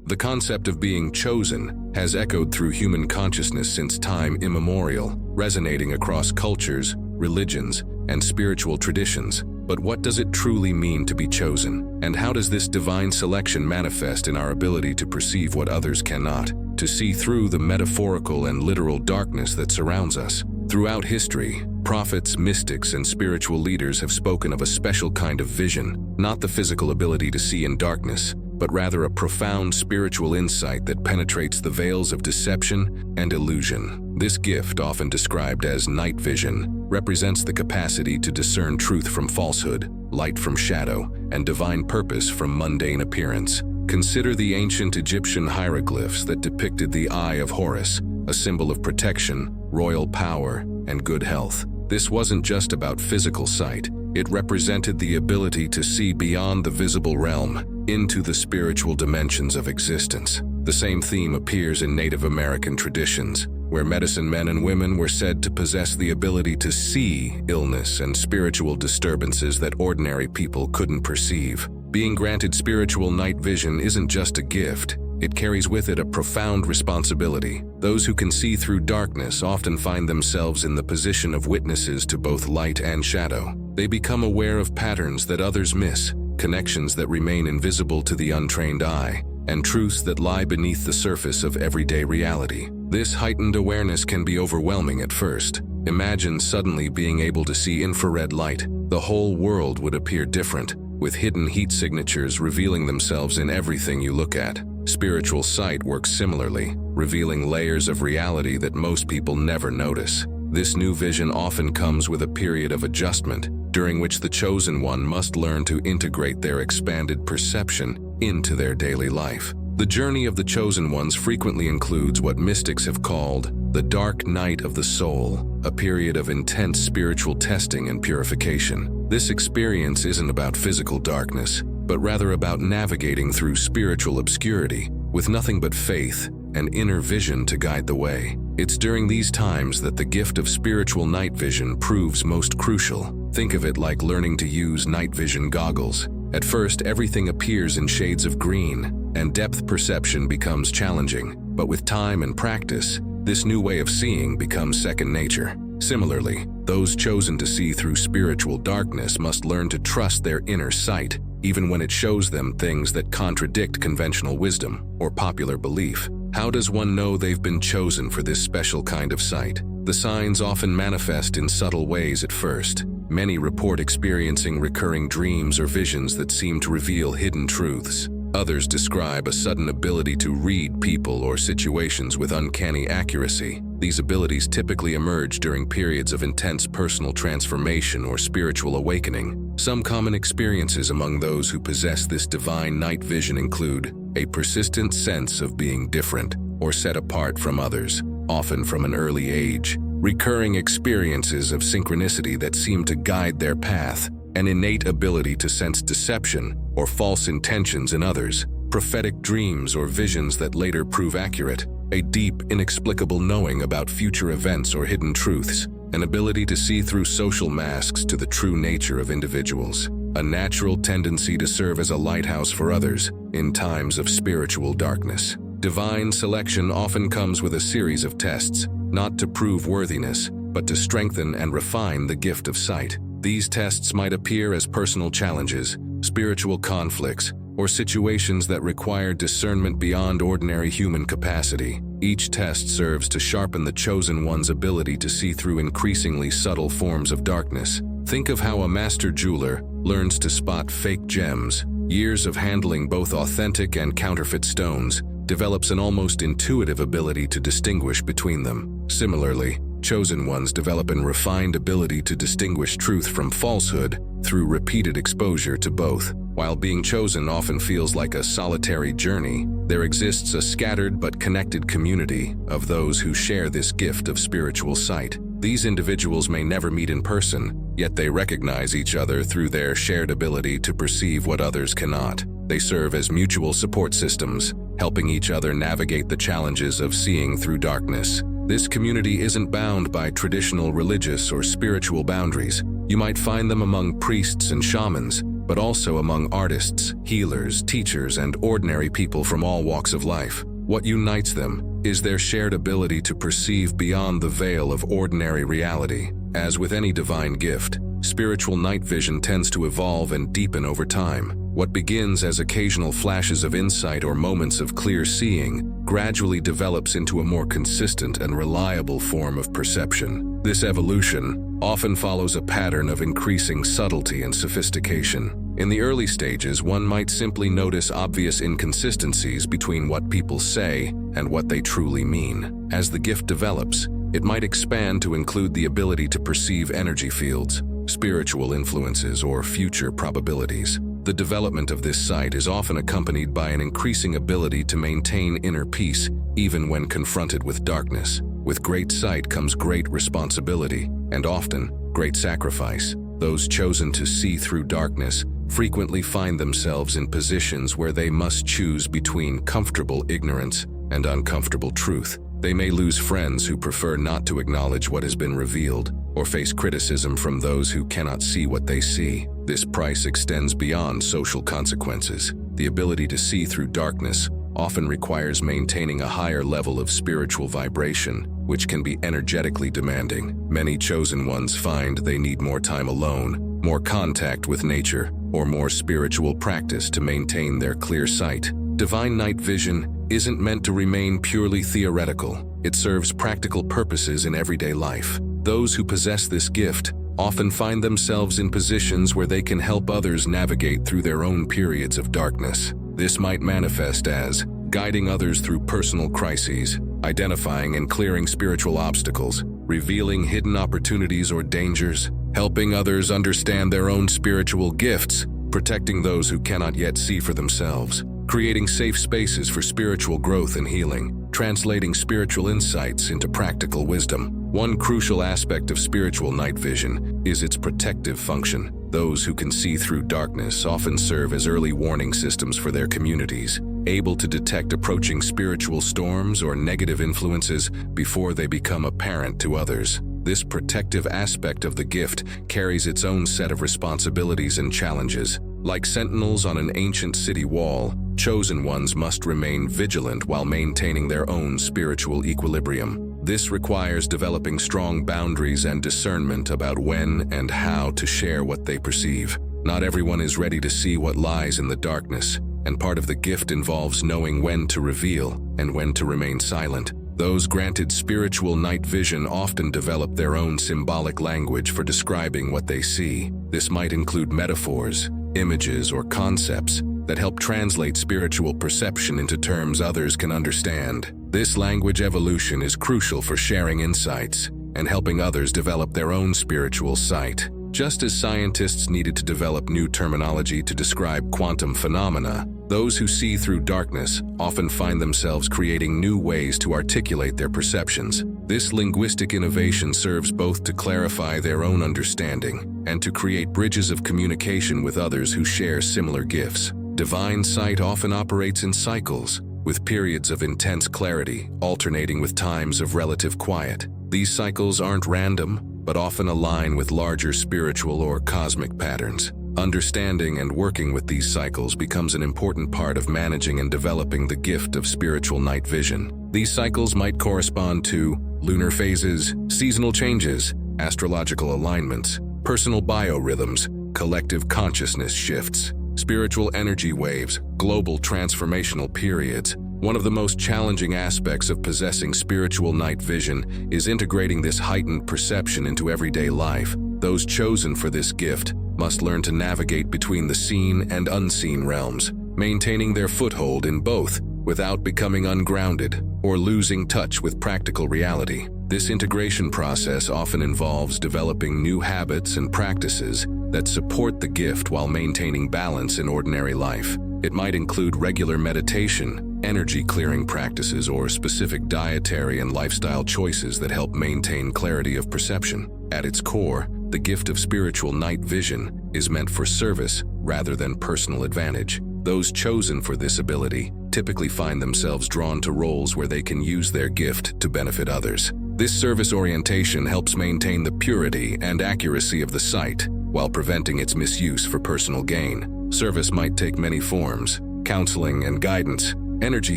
The concept of being chosen has echoed through human consciousness since time immemorial, resonating across cultures, religions, and spiritual traditions. But what does it truly mean to be chosen? And how does this divine selection manifest in our ability to perceive what others cannot, to see through the metaphorical and literal darkness that surrounds us? Throughout history, prophets, mystics, and spiritual leaders have spoken of a special kind of vision, not the physical ability to see in darkness, but rather a profound spiritual insight that penetrates the veils of deception and illusion. This gift, often described as night vision, represents the capacity to discern truth from falsehood, light from shadow, and divine purpose from mundane appearance. Consider the ancient Egyptian hieroglyphs that depicted the Eye of Horus, a symbol of protection, royal power, and good health. This wasn't just about physical sight. It represented the ability to see beyond the visible realm into the spiritual dimensions of existence. The same theme appears in Native American traditions, where medicine men and women were said to possess the ability to see illness and spiritual disturbances that ordinary people couldn't perceive. Being granted spiritual night vision isn't just a gift. It carries with it a profound responsibility. Those who can see through darkness often find themselves in the position of witnesses to both light and shadow. They become aware of patterns that others miss, connections that remain invisible to the untrained eye, and truths that lie beneath the surface of everyday reality. This heightened awareness can be overwhelming at first. Imagine suddenly being able to see infrared light. The whole world would appear different, with hidden heat signatures revealing themselves in everything you look at. Spiritual sight works similarly, revealing layers of reality that most people never notice. This new vision often comes with a period of adjustment, during which the chosen one must learn to integrate their expanded perception into their daily life. The journey of the chosen ones frequently includes what mystics have called the dark night of the soul, a period of intense spiritual testing and purification. This experience isn't about physical darkness, but rather about navigating through spiritual obscurity with nothing but faith and inner vision to guide the way. It's during these times that the gift of spiritual night vision proves most crucial. Think of it like learning to use night vision goggles. At first, everything appears in shades of green, and depth perception becomes challenging. But with time and practice, this new way of seeing becomes second nature. Similarly, those chosen to see through spiritual darkness must learn to trust their inner sight, even when it shows them things that contradict conventional wisdom or popular belief. How does one know they've been chosen for this special kind of sight? The signs often manifest in subtle ways at first. Many report experiencing recurring dreams or visions that seem to reveal hidden truths. Others describe a sudden ability to read people or situations with uncanny accuracy. These abilities typically emerge during periods of intense personal transformation or spiritual awakening. Some common experiences among those who possess this divine night vision include a persistent sense of being different or set apart from others, often from an early age, recurring experiences of synchronicity that seem to guide their path, an innate ability to sense deception or false intentions in others, prophetic dreams or visions that later prove accurate, a deep, inexplicable knowing about future events or hidden truths, an ability to see through social masks to the true nature of individuals, a natural tendency to serve as a lighthouse for others in times of spiritual darkness. Divine selection often comes with a series of tests, not to prove worthiness, but to strengthen and refine the gift of sight. These tests might appear as personal challenges, spiritual conflicts, or situations that require discernment beyond ordinary human capacity. Each test serves to sharpen the chosen one's ability to see through increasingly subtle forms of darkness. Think of how a master jeweler learns to spot fake gems. Years of handling both authentic and counterfeit stones develops an almost intuitive ability to distinguish between them. Similarly, chosen ones develop a refined ability to distinguish truth from falsehood through repeated exposure to both. While being chosen often feels like a solitary journey, there exists a scattered but connected community of those who share this gift of spiritual sight. These individuals may never meet in person, yet they recognize each other through their shared ability to perceive what others cannot. They serve as mutual support systems, helping each other navigate the challenges of seeing through darkness. This community isn't bound by traditional religious or spiritual boundaries. You might find them among priests and shamans, but also among artists, healers, teachers, and ordinary people from all walks of life. What unites them is their shared ability to perceive beyond the veil of ordinary reality. As with any divine gift, spiritual night vision tends to evolve and deepen over time. What begins as occasional flashes of insight or moments of clear seeing gradually develops into a more consistent and reliable form of perception. This evolution often follows a pattern of increasing subtlety and sophistication. In the early stages, one might simply notice obvious inconsistencies between what people say and what they truly mean. As the gift develops, it might expand to include the ability to perceive energy fields, spiritual influences, or future probabilities. The development of this sight is often accompanied by an increasing ability to maintain inner peace, even when confronted with darkness. With great sight comes great responsibility, and often, great sacrifice. Those chosen to see through darkness frequently find themselves in positions where they must choose between comfortable ignorance and uncomfortable truth. They may lose friends who prefer not to acknowledge what has been revealed, or face criticism from those who cannot see what they see. This price extends beyond social consequences. The ability to see through darkness often requires maintaining a higher level of spiritual vibration, which can be energetically demanding. Many chosen ones find they need more time alone, more contact with nature, or more spiritual practice to maintain their clear sight. Divine night vision isn't meant to remain purely theoretical. It serves practical purposes in everyday life. Those who possess this gift often find themselves in positions where they can help others navigate through their own periods of darkness. This might manifest as guiding others through personal crises, identifying and clearing spiritual obstacles, revealing hidden opportunities or dangers, helping others understand their own spiritual gifts, protecting those who cannot yet see for themselves, creating safe spaces for spiritual growth and healing, translating spiritual insights into practical wisdom. One crucial aspect of spiritual night vision is its protective function. Those who can see through darkness often serve as early warning systems for their communities, able to detect approaching spiritual storms or negative influences before they become apparent to others. This protective aspect of the gift carries its own set of responsibilities and challenges. Like sentinels on an ancient city wall, chosen ones must remain vigilant while maintaining their own spiritual equilibrium. This requires developing strong boundaries and discernment about when and how to share what they perceive. Not everyone is ready to see what lies in the darkness, and part of the gift involves knowing when to reveal and when to remain silent. Those granted spiritual night vision often develop their own symbolic language for describing what they see. This might include metaphors, images, or concepts that help translate spiritual perception into terms others can understand. This language evolution is crucial for sharing insights and helping others develop their own spiritual sight. Just as scientists needed to develop new terminology to describe quantum phenomena, those who see through darkness often find themselves creating new ways to articulate their perceptions. This linguistic innovation serves both to clarify their own understanding and to create bridges of communication with others who share similar gifts. Divine sight often operates in cycles, with periods of intense clarity alternating with times of relative quiet. These cycles aren't random, but often align with larger spiritual or cosmic patterns. Understanding and working with these cycles becomes an important part of managing and developing the gift of spiritual night vision. These cycles might correspond to lunar phases, seasonal changes, astrological alignments, personal biorhythms, collective consciousness shifts, spiritual energy waves, global transformational periods. One of the most challenging aspects of possessing spiritual night vision is integrating this heightened perception into everyday life. Those chosen for this gift must learn to navigate between the seen and unseen realms, maintaining their foothold in both without becoming ungrounded or losing touch with practical reality. This integration process often involves developing new habits and practices that support the gift while maintaining balance in ordinary life. It might include regular meditation, energy clearing practices, or specific dietary and lifestyle choices that help maintain clarity of perception. At its core, the gift of spiritual night vision is meant for service rather than personal advantage. Those chosen for this ability typically find themselves drawn to roles where they can use their gift to benefit others. This service orientation helps maintain the purity and accuracy of the sight, while preventing its misuse for personal gain. Service might take many forms: counseling and guidance, energy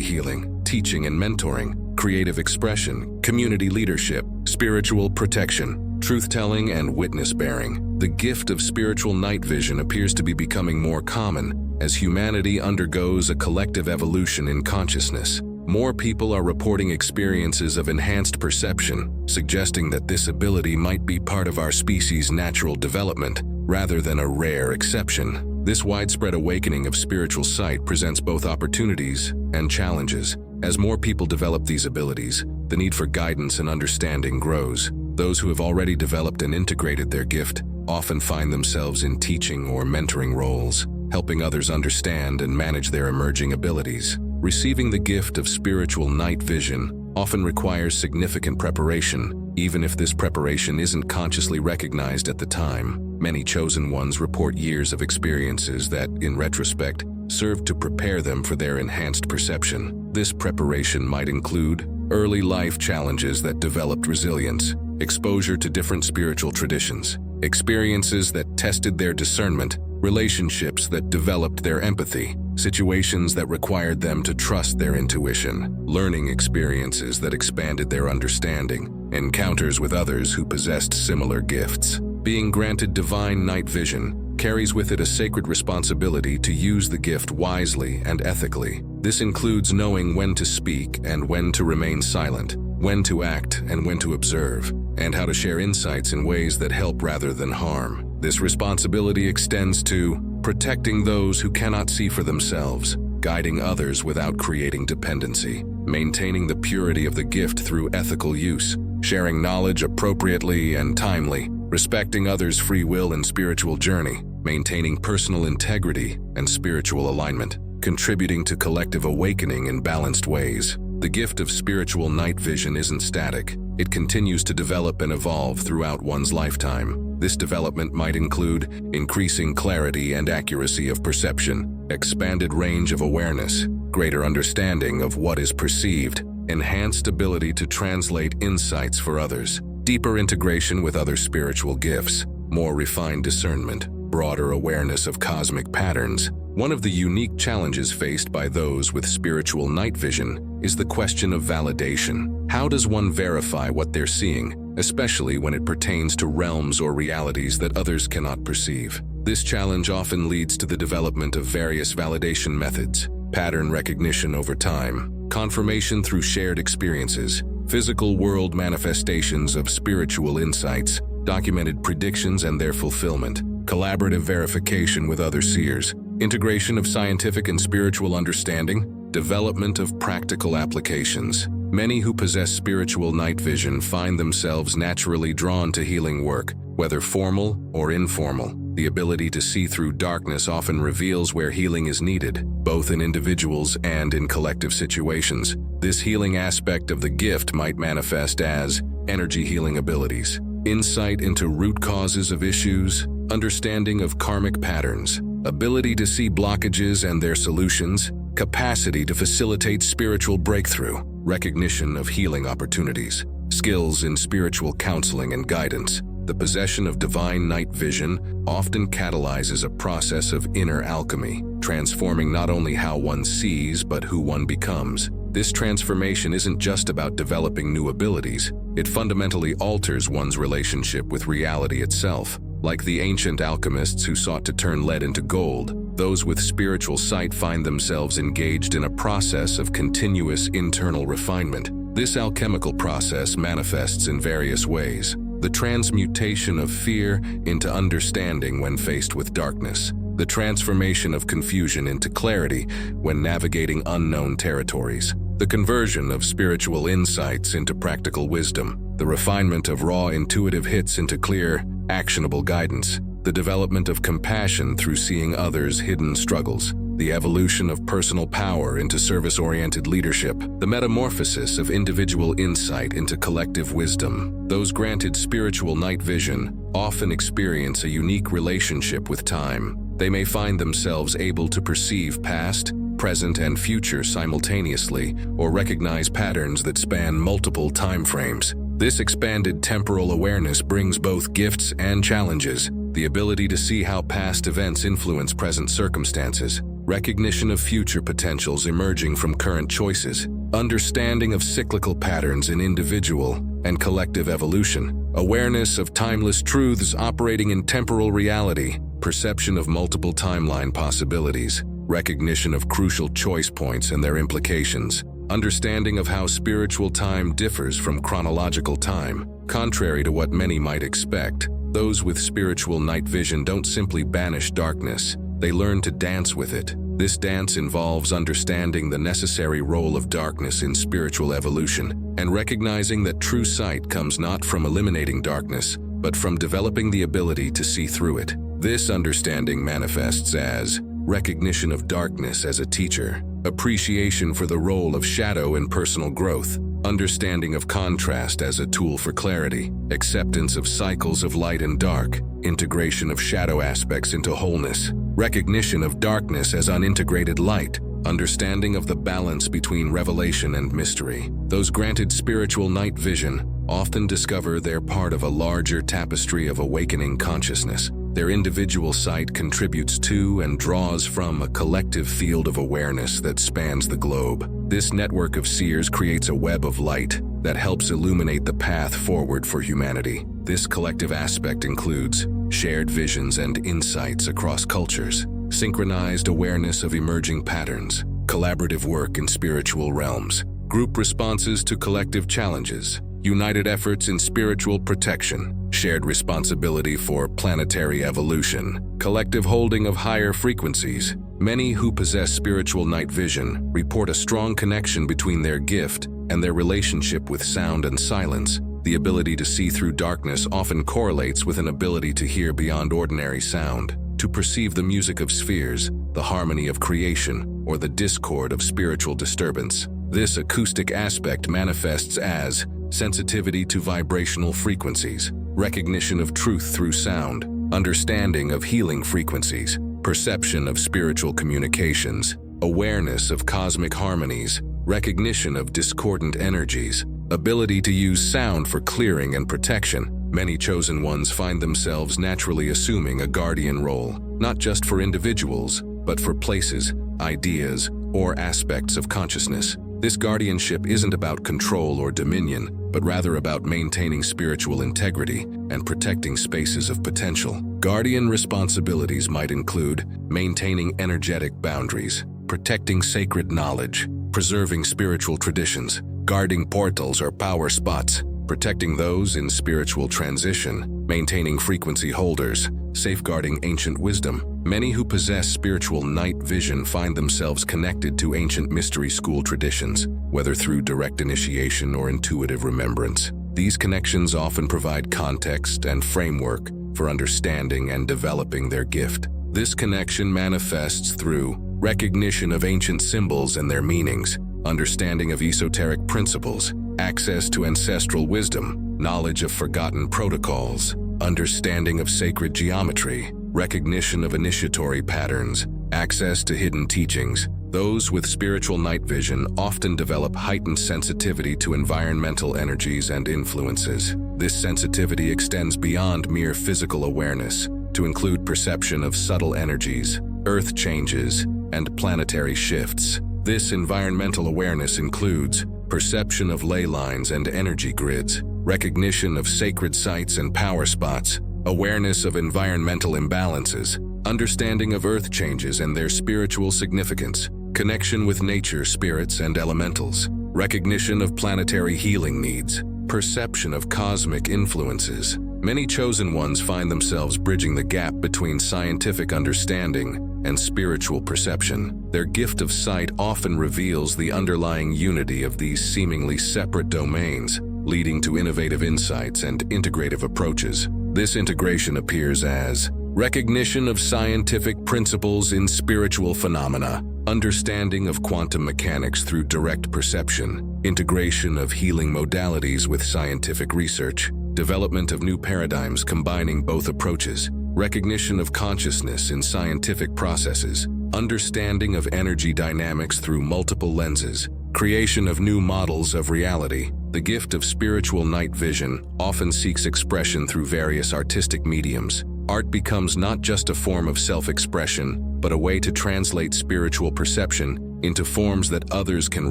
healing, teaching and mentoring, creative expression, community leadership, spiritual protection, truth-telling, and witness-bearing. The gift of spiritual night vision appears to be becoming more common as humanity undergoes a collective evolution in consciousness. More people are reporting experiences of enhanced perception, suggesting that this ability might be part of our species' natural development rather than a rare exception. This widespread awakening of spiritual sight presents both opportunities and challenges. As more people develop these abilities, the need for guidance and understanding grows. Those who have already developed and integrated their gift often find themselves in teaching or mentoring roles, helping others understand and manage their emerging abilities. Receiving the gift of spiritual night vision often requires significant preparation, even if this preparation isn't consciously recognized at the time. Many chosen ones report years of experiences that, in retrospect, served to prepare them for their enhanced perception. This preparation might include early life challenges that developed resilience, exposure to different spiritual traditions, experiences that tested their discernment, relationships that developed their empathy, situations that required them to trust their intuition, learning experiences that expanded their understanding, encounters with others who possessed similar gifts. Being granted divine night vision carries with it a sacred responsibility to use the gift wisely and ethically. This includes knowing when to speak and when to remain silent, when to act and when to observe, and how to share insights in ways that help rather than harm. This responsibility extends to protecting those who cannot see for themselves, guiding others without creating dependency, maintaining the purity of the gift through ethical use, sharing knowledge appropriately and timely, respecting others' free will and spiritual journey, maintaining personal integrity and spiritual alignment, contributing to collective awakening in balanced ways. The gift of spiritual night vision isn't static. It continues to develop and evolve throughout one's lifetime. This development might include increasing clarity and accuracy of perception, expanded range of awareness, greater understanding of what is perceived, enhanced ability to translate insights for others, deeper integration with other spiritual gifts, more refined discernment, broader awareness of cosmic patterns. One of the unique challenges faced by those with spiritual night vision is the question of validation. How does one verify what they're seeing, especially when it pertains to realms or realities that others cannot perceive? This challenge often leads to the development of various validation methods: pattern recognition over time, confirmation through shared experiences, physical world manifestations of spiritual insights, documented predictions and their fulfillment, collaborative verification with other seers, integration of scientific and spiritual understanding, development of practical applications. Many who possess spiritual night vision find themselves naturally drawn to healing work, whether formal or informal. The ability to see through darkness often reveals where healing is needed, both in individuals and in collective situations. This healing aspect of the gift might manifest as energy healing abilities, insight into root causes of issues, understanding of karmic patterns, ability to see blockages and their solutions, capacity to facilitate spiritual breakthrough, recognition of healing opportunities, skills in spiritual counseling and guidance. The possession of divine night vision often catalyzes a process of inner alchemy, transforming not only how one sees but who one becomes. This transformation isn't just about developing new abilities. It fundamentally alters one's relationship with reality itself. Like the ancient alchemists who sought to turn lead into gold, those with spiritual sight find themselves engaged in a process of continuous internal refinement. This alchemical process manifests in various ways: the transmutation of fear into understanding when faced with darkness, the transformation of confusion into clarity when navigating unknown territories, the conversion of spiritual insights into practical wisdom, the refinement of raw intuitive hits into clear, actionable guidance, the development of compassion through seeing others' hidden struggles, the evolution of personal power into service-oriented leadership, the metamorphosis of individual insight into collective wisdom. Those granted spiritual night vision often experience a unique relationship with time. They may find themselves able to perceive past, present, and future simultaneously, or recognize patterns that span multiple time frames. This expanded temporal awareness brings both gifts and challenges. the ability to see how past events influence present circumstances, recognition of future potentials emerging from current choices, understanding of cyclical patterns in individual and collective evolution, awareness of timeless truths operating in temporal reality, perception of multiple timeline possibilities, recognition of crucial choice points and their implications, understanding of how spiritual time differs from chronological time. Contrary to what many might expect, those with spiritual night vision don't simply banish darkness, they learn to dance with it. This dance involves understanding the necessary role of darkness in spiritual evolution and recognizing that true sight comes not from eliminating darkness, but from developing the ability to see through it. This understanding manifests as recognition of darkness as a teacher, appreciation for the role of shadow in personal growth, understanding of contrast as a tool for clarity, acceptance of cycles of light and dark, integration of shadow aspects into wholeness, recognition of darkness as unintegrated light, understanding of the balance between revelation and mystery. Those granted spiritual night vision often discover they're part of a larger tapestry of awakening consciousness. Their individual sight contributes to and draws from a collective field of awareness that spans the globe. This network of seers creates a web of light that helps illuminate the path forward for humanity. This collective aspect includes shared visions and insights across cultures, synchronized awareness of emerging patterns, collaborative work in spiritual realms, group responses to collective challenges, united efforts in spiritual protection, shared responsibility for planetary evolution, collective holding of higher frequencies. Many who possess spiritual night vision report a strong connection between their gift and their relationship with sound and silence. The ability to see through darkness often correlates with an ability to hear beyond ordinary sound, to perceive the music of spheres, the harmony of creation, or the discord of spiritual disturbance. This acoustic aspect manifests as sensitivity to vibrational frequencies, recognition of truth through sound, understanding of healing frequencies, perception of spiritual communications, awareness of cosmic harmonies, recognition of discordant energies, ability to use sound for clearing and protection. Many chosen ones find themselves naturally assuming a guardian role, not just for individuals, but for places, ideas, or aspects of consciousness. This guardianship isn't about control or dominion, but rather about maintaining spiritual integrity and protecting spaces of potential. Guardian responsibilities might include maintaining energetic boundaries, protecting sacred knowledge, preserving spiritual traditions, guarding portals or power spots, protecting those in spiritual transition, maintaining frequency holders, safeguarding ancient wisdom. Many who possess spiritual night vision find themselves connected to ancient mystery school traditions, whether through direct initiation or intuitive remembrance. These connections often provide context and framework for understanding and developing their gift. This connection manifests through recognition of ancient symbols and their meanings, understanding of esoteric principles, access to ancestral wisdom, knowledge of forgotten protocols, understanding of sacred geometry, recognition of initiatory patterns, access to hidden teachings. Those with spiritual night vision often develop heightened sensitivity to environmental energies and influences. This sensitivity extends beyond mere physical awareness to include perception of subtle energies, earth changes, and planetary shifts. This environmental awareness includes perception of ley lines and energy grids, recognition of sacred sites and power spots, awareness of environmental imbalances, understanding of earth changes and their spiritual significance, connection with nature, spirits, and elementals, recognition of planetary healing needs, perception of cosmic influences. Many chosen ones find themselves bridging the gap between scientific understanding and spiritual perception. Their gift of sight often reveals the underlying unity of these seemingly separate domains, leading to innovative insights and integrative approaches. This integration appears as recognition of scientific principles in spiritual phenomena, understanding of quantum mechanics through direct perception, integration of healing modalities with scientific research, development of new paradigms combining both approaches, recognition of consciousness in scientific processes, understanding of energy dynamics through multiple lenses, creation of new models of reality. The gift of spiritual night vision often seeks expression through various artistic mediums, art becomes not just a form of self-expression, but a way to translate spiritual perception into forms that others can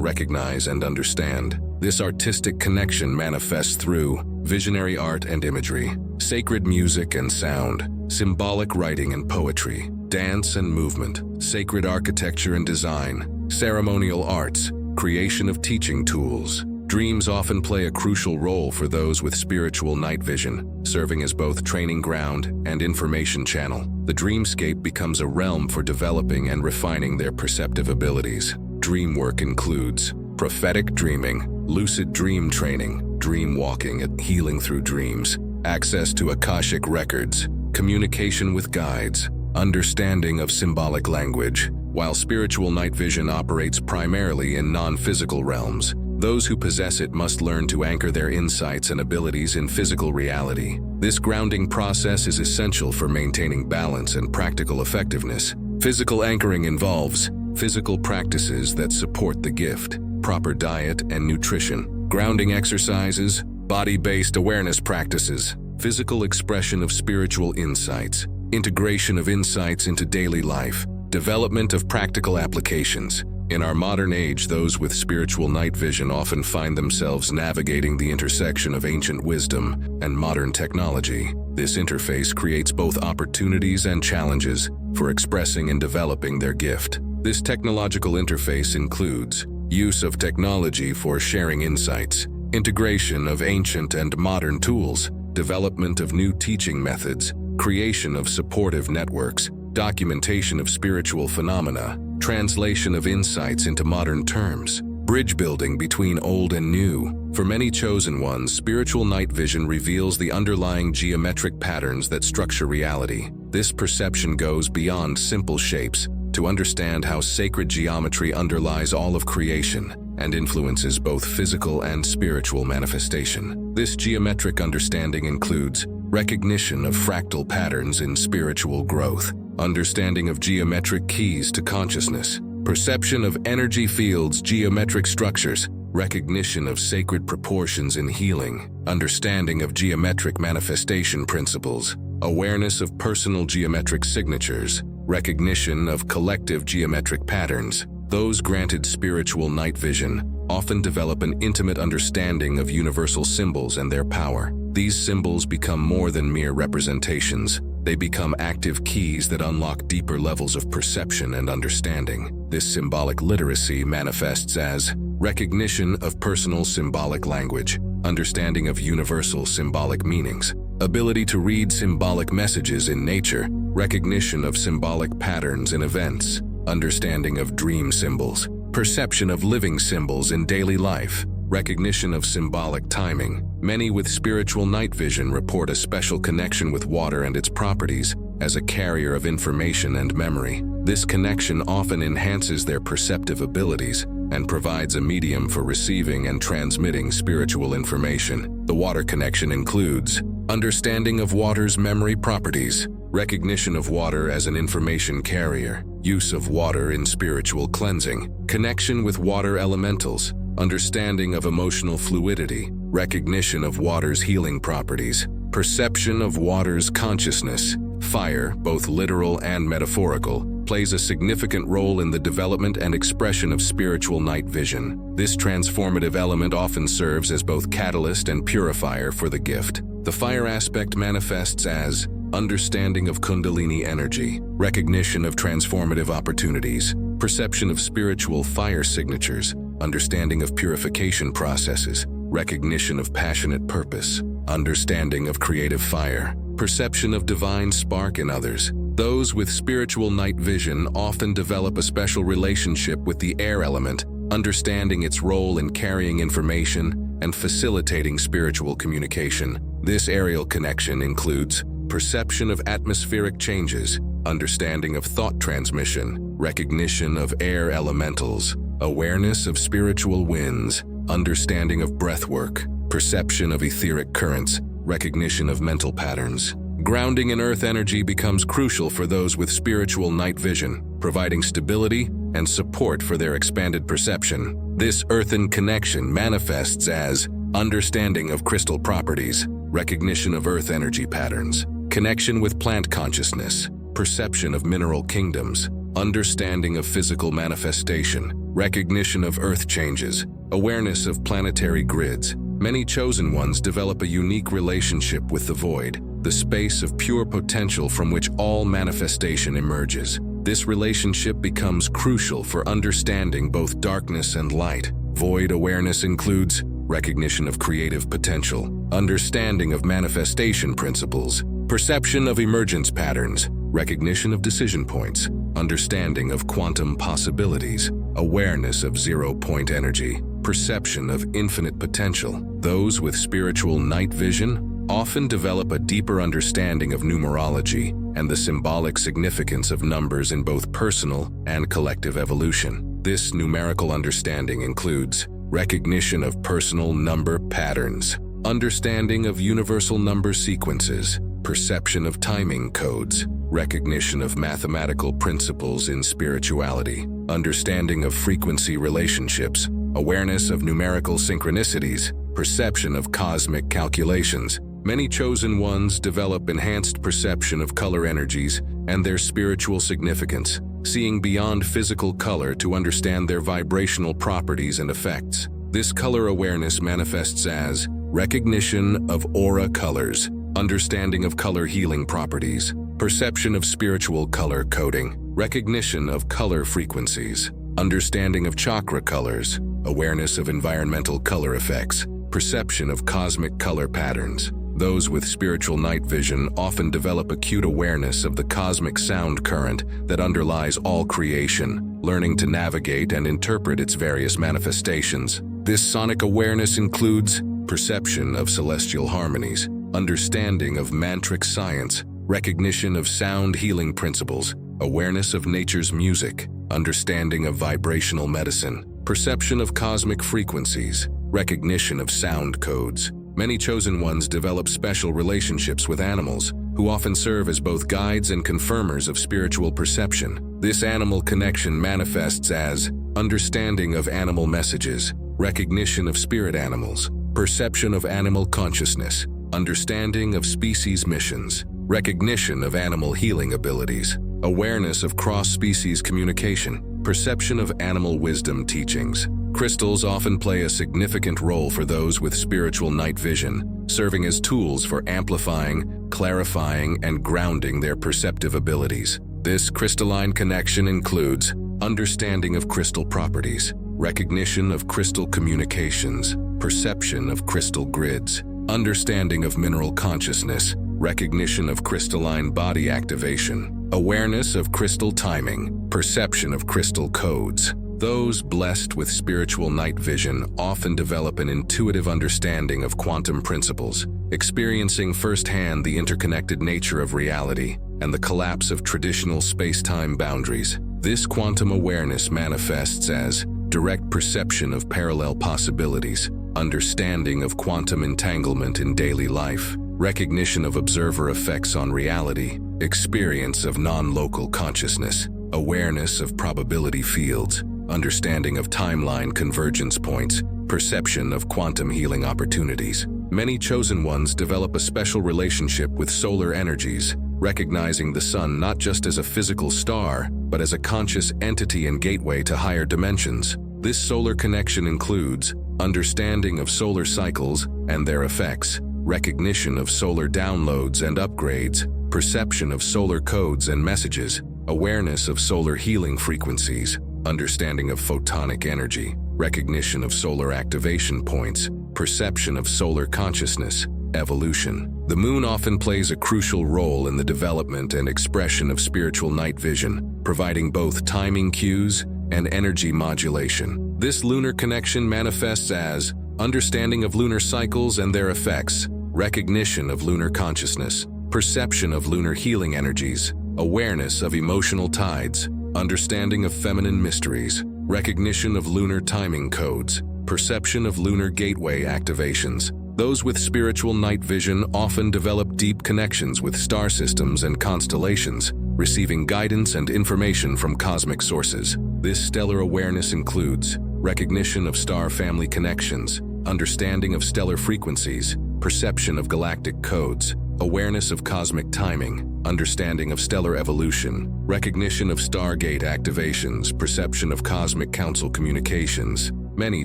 recognize and understand. This artistic connection manifests through visionary art and imagery, sacred music and sound, symbolic writing and poetry, dance and movement, sacred architecture and design, ceremonial arts, creation of teaching tools. Dreams often play a crucial role for those with spiritual night vision, serving as both training ground and information channel. The dreamscape becomes a realm for developing and refining their perceptive abilities. Dream work includes prophetic dreaming, lucid dream training, dream walking and healing through dreams, access to Akashic records, communication with guides, understanding of symbolic language. While spiritual night vision operates primarily in non-physical realms, those who possess it must learn to anchor their insights and abilities in physical reality. This grounding process is essential for maintaining balance and practical effectiveness. Physical anchoring involves physical practices that support the gift, proper diet and nutrition, grounding exercises, body-based awareness practices, physical expression of spiritual insights, integration of insights into daily life, development of practical applications. In our modern age, those with spiritual night vision often find themselves navigating the intersection of ancient wisdom and modern technology. This interface creates both opportunities and challenges for expressing and developing their gift. This technological interface includes use of technology for sharing insights, integration of ancient and modern tools, development of new teaching methods, creation of supportive networks, documentation of spiritual phenomena, translation of insights into modern terms, bridge building between old and new. For many chosen ones, spiritual night vision reveals the underlying geometric patterns that structure reality. This perception goes beyond simple shapes to understand how sacred geometry underlies all of creation and influences both physical and spiritual manifestation. This geometric understanding includes recognition of fractal patterns in spiritual growth, understanding of geometric keys to consciousness, perception of energy fields, geometric structures, recognition of sacred proportions in healing, understanding of geometric manifestation principles, awareness of personal geometric signatures, recognition of collective geometric patterns. Those granted spiritual night vision often develop an intimate understanding of universal symbols and their power. These symbols become more than mere representations. They become active keys that unlock deeper levels of perception and understanding. This symbolic literacy manifests as recognition of personal symbolic language, understanding of universal symbolic meanings, ability to read symbolic messages in nature, recognition of symbolic patterns in events, understanding of dream symbols, perception of living symbols in daily life, recognition of symbolic timing. Many with spiritual night vision report a special connection with water and its properties as a carrier of information and memory. This connection often enhances their perceptive abilities and provides a medium for receiving and transmitting spiritual information. The water connection includes understanding of water's memory properties, recognition of water as an information carrier, use of water in spiritual cleansing, connection with water elementals, understanding of emotional fluidity, recognition of water's healing properties, perception of water's consciousness. Fire, both literal and metaphorical, plays a significant role in the development and expression of spiritual night vision. This transformative element often serves as both catalyst and purifier for the gift. The fire aspect manifests as understanding of Kundalini energy, recognition of transformative opportunities, perception of spiritual fire signatures, understanding of purification processes, recognition of passionate purpose, understanding of creative fire, perception of divine spark in others. Those with spiritual night vision often develop a special relationship with the air element, understanding its role in carrying information and facilitating spiritual communication. This aerial connection includes perception of atmospheric changes, understanding of thought transmission, recognition of air elementals, awareness of spiritual winds, understanding of breathwork, perception of etheric currents, recognition of mental patterns. Grounding in earth energy becomes crucial for those with spiritual night vision, providing stability and support for their expanded perception. This earthen connection manifests as understanding of crystal properties, recognition of earth energy patterns, connection with plant consciousness, perception of mineral kingdoms, understanding of physical manifestation, recognition of earth changes, awareness of planetary grids. Many chosen ones develop a unique relationship with the void, the space of pure potential from which all manifestation emerges. This relationship becomes crucial for understanding both darkness and light. Void awareness includes recognition of creative potential, understanding of manifestation principles, perception of emergence patterns, recognition of decision points, understanding of quantum possibilities, awareness of zero-point energy, perception of infinite potential. Those with spiritual night vision often develop a deeper understanding of numerology and the symbolic significance of numbers in both personal and collective evolution. This numerical understanding includes recognition of personal number patterns, understanding of universal number sequences, perception of timing codes, recognition of mathematical principles in spirituality, understanding of frequency relationships, awareness of numerical synchronicities, perception of cosmic calculations. Many chosen ones develop enhanced perception of color energies and their spiritual significance, seeing beyond physical color to understand their vibrational properties and effects. This color awareness manifests as recognition of aura colors, understanding of color healing properties, perception of spiritual color coding, recognition of color frequencies, understanding of chakra colors, awareness of environmental color effects, perception of cosmic color patterns. Those with spiritual night vision often develop acute awareness of the cosmic sound current that underlies all creation, learning to navigate and interpret its various manifestations. This sonic awareness includes perception of celestial harmonies, understanding of mantric science, recognition of sound healing principles, awareness of nature's music, understanding of vibrational medicine, perception of cosmic frequencies, recognition of sound codes. Many chosen ones develop special relationships with animals, who often serve as both guides and confirmers of spiritual perception. This animal connection manifests as understanding of animal messages, recognition of spirit animals, perception of animal consciousness, understanding of species missions, recognition of animal healing abilities, awareness of cross-species communication, perception of animal wisdom teachings. Crystals often play a significant role for those with spiritual night vision, serving as tools for amplifying, clarifying, and grounding their perceptive abilities. This crystalline connection includes understanding of crystal properties, recognition of crystal communications, perception of crystal grids, understanding of mineral consciousness, recognition of crystalline body activation, awareness of crystal timing, perception of crystal codes. Those blessed with spiritual night vision often develop an intuitive understanding of quantum principles, experiencing firsthand the interconnected nature of reality and the collapse of traditional space-time boundaries. This quantum awareness manifests as direct perception of parallel possibilities, understanding of quantum entanglement in daily life, recognition of observer effects on reality, experience of non-local consciousness, awareness of probability fields, understanding of timeline convergence points, perception of quantum healing opportunities. Many chosen ones develop a special relationship with solar energies, recognizing the sun not just as a physical star, but as a conscious entity and gateway to higher dimensions. This solar connection includes understanding of solar cycles and their effects, recognition of solar downloads and upgrades, perception of solar codes and messages, awareness of solar healing frequencies, understanding of photonic energy, recognition of solar activation points, perception of solar consciousness, evolution. The moon often plays a crucial role in the development and expression of spiritual night vision, providing both timing cues and energy modulation. This lunar connection manifests as understanding of lunar cycles and their effects, recognition of lunar consciousness, perception of lunar healing energies, awareness of emotional tides, understanding of feminine mysteries, recognition of lunar timing codes, perception of lunar gateway activations. Those with spiritual night vision often develop deep connections with star systems and constellations, receiving guidance and information from cosmic sources. This stellar awareness includes recognition of star family connections, understanding of stellar frequencies, perception of galactic codes, awareness of cosmic timing, understanding of stellar evolution, recognition of Stargate activations, perception of cosmic council communications. Many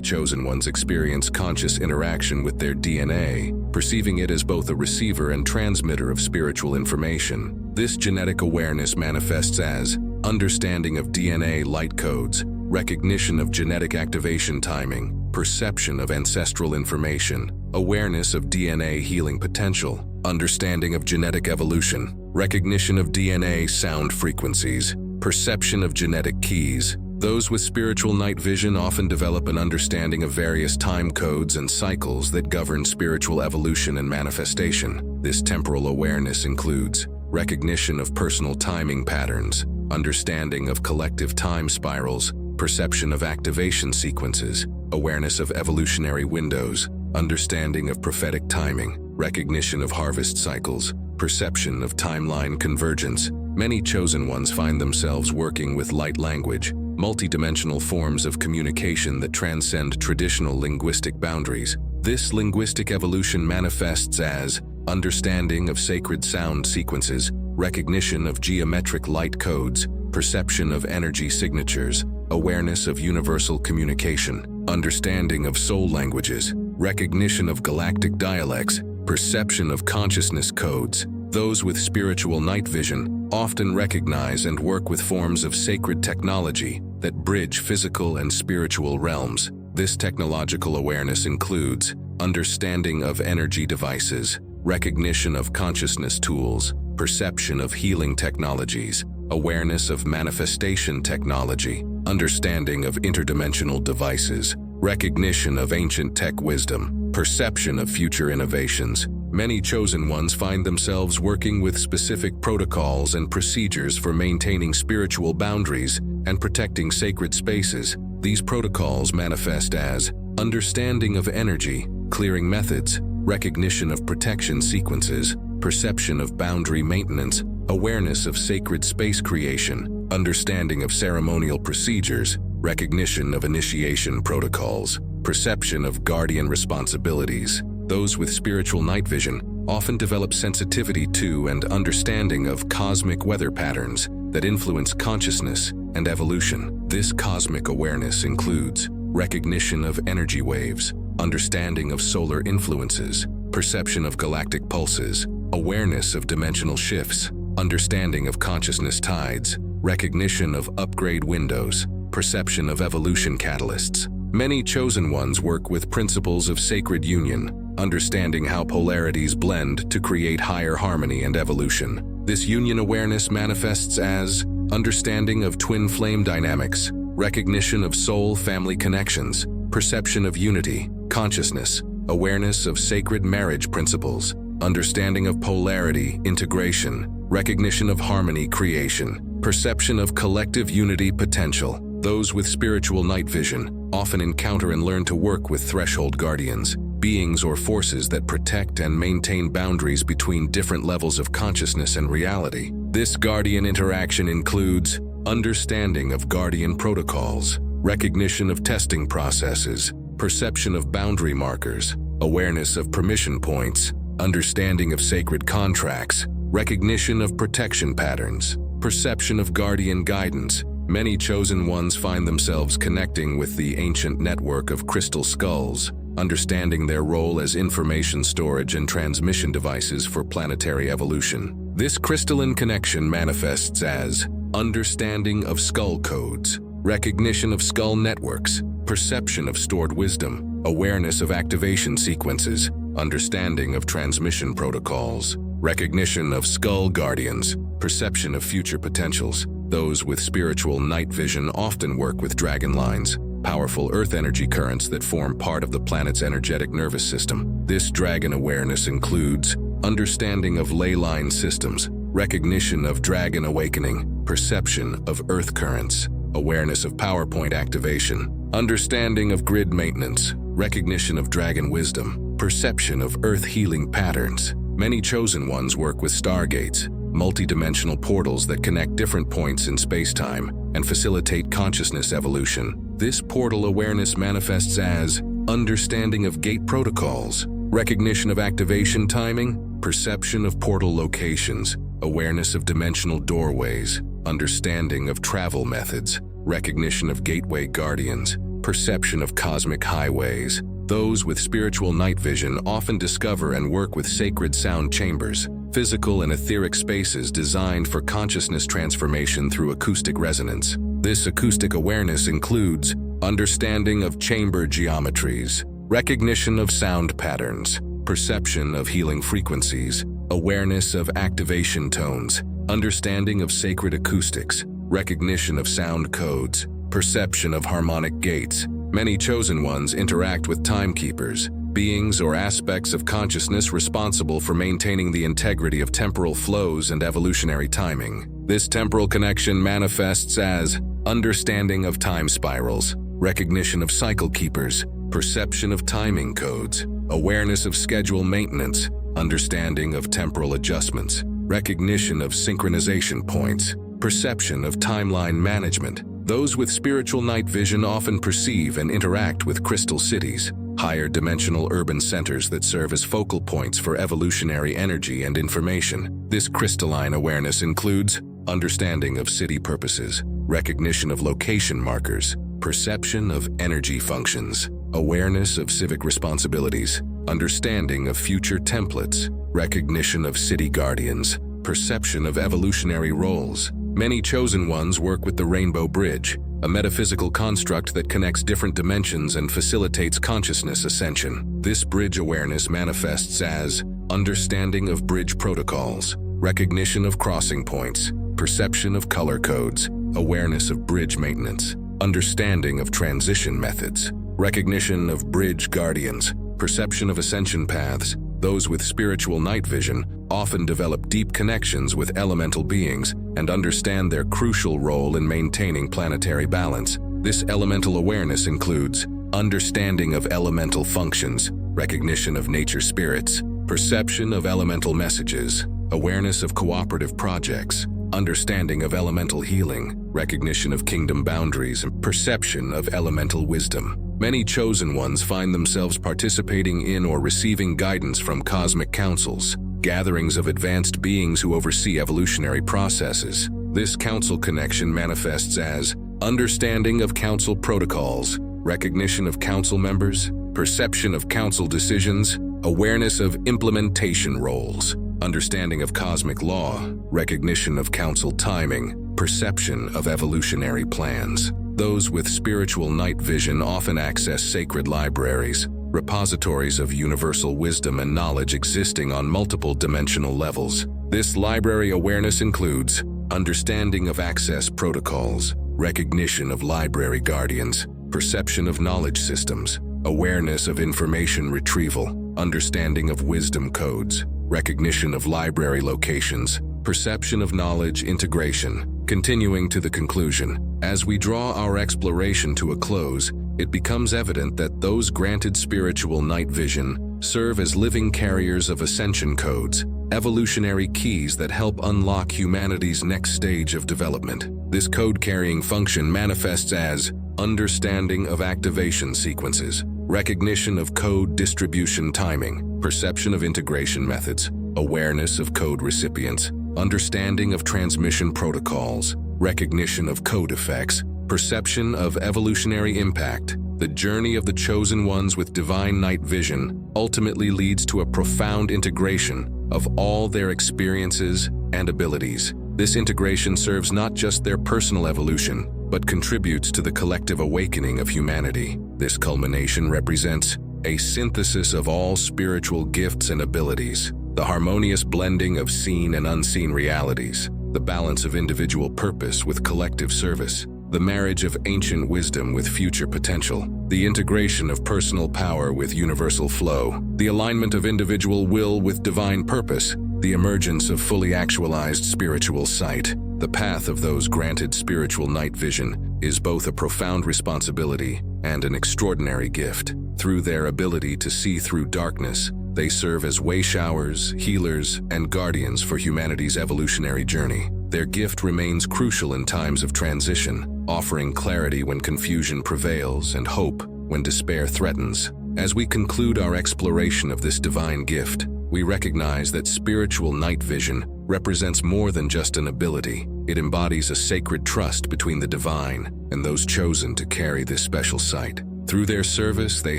chosen ones experience conscious interaction with their DNA, perceiving it as both a receiver and transmitter of spiritual information. This genetic awareness manifests as understanding of DNA light codes, recognition of genetic activation timing, perception of ancestral information, awareness of DNA healing potential, understanding of genetic evolution, recognition of DNA sound frequencies, perception of genetic keys. Those with spiritual night vision often develop an understanding of various time codes and cycles that govern spiritual evolution and manifestation. This temporal awareness includes recognition of personal timing patterns, understanding of collective time spirals, perception of activation sequences, awareness of evolutionary windows, understanding of prophetic timing, recognition of harvest cycles, perception of timeline convergence. Many chosen ones find themselves working with light language, multidimensional forms of communication that transcend traditional linguistic boundaries. This linguistic evolution manifests as understanding of sacred sound sequences, recognition of geometric light codes, perception of energy signatures, awareness of universal communication, understanding of soul languages, recognition of galactic dialects, perception of consciousness codes. Those with spiritual night vision often recognize and work with forms of sacred technology that bridge physical and spiritual realms. This technological awareness includes understanding of energy devices, recognition of consciousness tools, perception of healing technologies, awareness of manifestation technology, understanding of interdimensional devices, recognition of ancient tech wisdom, perception of future innovations. Many chosen ones find themselves working with specific protocols and procedures for maintaining spiritual boundaries and protecting sacred spaces. These protocols manifest as understanding of energy, clearing methods, recognition of protection sequences, perception of boundary maintenance, awareness of sacred space creation, understanding of ceremonial procedures, recognition of initiation protocols, perception of guardian responsibilities. Those with spiritual night vision often develop sensitivity to and understanding of cosmic weather patterns that influence consciousness and evolution. This cosmic awareness includes recognition of energy waves, understanding of solar influences, perception of galactic pulses, awareness of dimensional shifts, understanding of consciousness tides, recognition of upgrade windows, perception of evolution catalysts. Many chosen ones work with principles of sacred union, understanding how polarities blend to create higher harmony and evolution. This union awareness manifests as understanding of twin flame dynamics, recognition of soul-family connections, perception of unity, consciousness, awareness of sacred marriage principles, understanding of polarity, integration, recognition of harmony creation, perception of collective unity potential. Those with spiritual night vision often encounter and learn to work with threshold guardians, beings or forces that protect and maintain boundaries between different levels of consciousness and reality. This guardian interaction includes understanding of guardian protocols, recognition of testing processes, perception of boundary markers, awareness of permission points, understanding of sacred contracts, recognition of protection patterns, perception of guardian guidance. Many chosen ones find themselves connecting with the ancient network of crystal skulls, understanding their role as information storage and transmission devices for planetary evolution. This crystalline connection manifests as understanding of skull codes, recognition of skull networks, perception of stored wisdom, awareness of activation sequences, understanding of transmission protocols, recognition of skull guardians, perception of future potentials. Those with spiritual night vision often work with dragon lines, powerful earth energy currents that form part of the planet's energetic nervous system. This dragon awareness includes understanding of ley line systems, recognition of dragon awakening, perception of earth currents, awareness of PowerPoint activation, understanding of grid maintenance, recognition of dragon wisdom, perception of earth healing patterns. Many chosen ones work with stargates, multidimensional portals that connect different points in space-time and facilitate consciousness evolution. This portal awareness manifests as understanding of gate protocols, recognition of activation timing, perception of portal locations, awareness of dimensional doorways, understanding of travel methods, recognition of gateway guardians, perception of cosmic highways. Those with spiritual night vision often discover and work with sacred sound chambers, physical and etheric spaces designed for consciousness transformation through acoustic resonance. This acoustic awareness includes understanding of chamber geometries, recognition of sound patterns, perception of healing frequencies, awareness of activation tones, understanding of sacred acoustics, recognition of sound codes, perception of harmonic gates. Many chosen ones interact with timekeepers, beings or aspects of consciousness responsible for maintaining the integrity of temporal flows and evolutionary timing. This temporal connection manifests as understanding of time spirals, recognition of cycle keepers, perception of timing codes, awareness of schedule maintenance, understanding of temporal adjustments, recognition of synchronization points, perception of timeline management. Those with spiritual night vision often perceive and interact with crystal cities, higher dimensional urban centers that serve as focal points for evolutionary energy and information. This crystalline awareness includes understanding of city purposes, recognition of location markers, perception of energy functions, awareness of civic responsibilities, understanding of future templates, recognition of city guardians, perception of evolutionary roles. Many chosen ones work with the Rainbow Bridge, a metaphysical construct that connects different dimensions and facilitates consciousness ascension. This bridge awareness manifests as understanding of bridge protocols, recognition of crossing points, perception of color codes, awareness of bridge maintenance, understanding of transition methods, recognition of bridge guardians, perception of ascension paths. Those with spiritual night vision often develop deep connections with elemental beings and understand their crucial role in maintaining planetary balance. This elemental awareness includes understanding of elemental functions, recognition of nature spirits, perception of elemental messages, awareness of cooperative projects, understanding of elemental healing, recognition of kingdom boundaries, and perception of elemental wisdom. Many chosen ones find themselves participating in or receiving guidance from cosmic councils, gatherings of advanced beings who oversee evolutionary processes. This council connection manifests as understanding of council protocols, recognition of council members, perception of council decisions, awareness of implementation roles, understanding of cosmic law, recognition of council timing, perception of evolutionary plans. Those with spiritual night vision often access sacred libraries, repositories of universal wisdom and knowledge existing on multiple dimensional levels. This library awareness includes understanding of access protocols, recognition of library guardians, perception of knowledge systems, awareness of information retrieval, understanding of wisdom codes, recognition of library locations, perception of knowledge integration. Continuing to the conclusion, as we draw our exploration to a close, it becomes evident that those granted spiritual night vision serve as living carriers of ascension codes, evolutionary keys that help unlock humanity's next stage of development. This code-carrying function manifests as understanding of activation sequences, recognition of code distribution timing, perception of integration methods, awareness of code recipients, understanding of transmission protocols, recognition of code effects, perception of evolutionary impact. The journey of the chosen ones with divine night vision ultimately leads to a profound integration of all their experiences and abilities. This integration serves not just their personal evolution, but contributes to the collective awakening of humanity. This culmination represents a synthesis of all spiritual gifts and abilities, the harmonious blending of seen and unseen realities, the balance of individual purpose with collective service, the marriage of ancient wisdom with future potential, the integration of personal power with universal flow, the alignment of individual will with divine purpose, the emergence of fully actualized spiritual sight. The path of those granted spiritual night vision is both a profound responsibility and an extraordinary gift. Through their ability to see through darkness, they serve as way-showers, healers, and guardians for humanity's evolutionary journey. Their gift remains crucial in times of transition, offering clarity when confusion prevails and hope when despair threatens. As we conclude our exploration of this divine gift, we recognize that spiritual night vision represents more than just an ability. It embodies a sacred trust between the divine and those chosen to carry this special sight. Through their service, they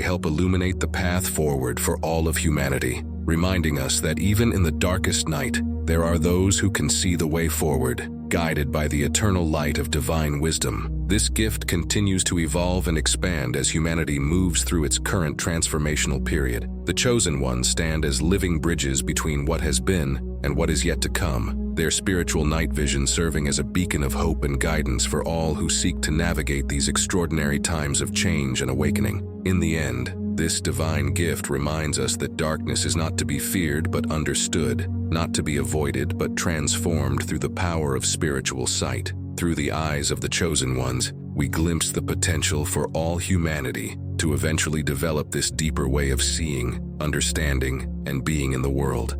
help illuminate the path forward for all of humanity, reminding us that even in the darkest night, there are those who can see the way forward, guided by the eternal light of divine wisdom. This gift continues to evolve and expand as humanity moves through its current transformational period. The chosen ones stand as living bridges between what has been and what is yet to come, their spiritual night vision serving as a beacon of hope and guidance for all who seek to navigate these extraordinary times of change and awakening. In the end, this divine gift reminds us that darkness is not to be feared but understood, not to be avoided but transformed through the power of spiritual sight. Through the eyes of the chosen ones, we glimpse the potential for all humanity to eventually develop this deeper way of seeing, understanding, and being in the world.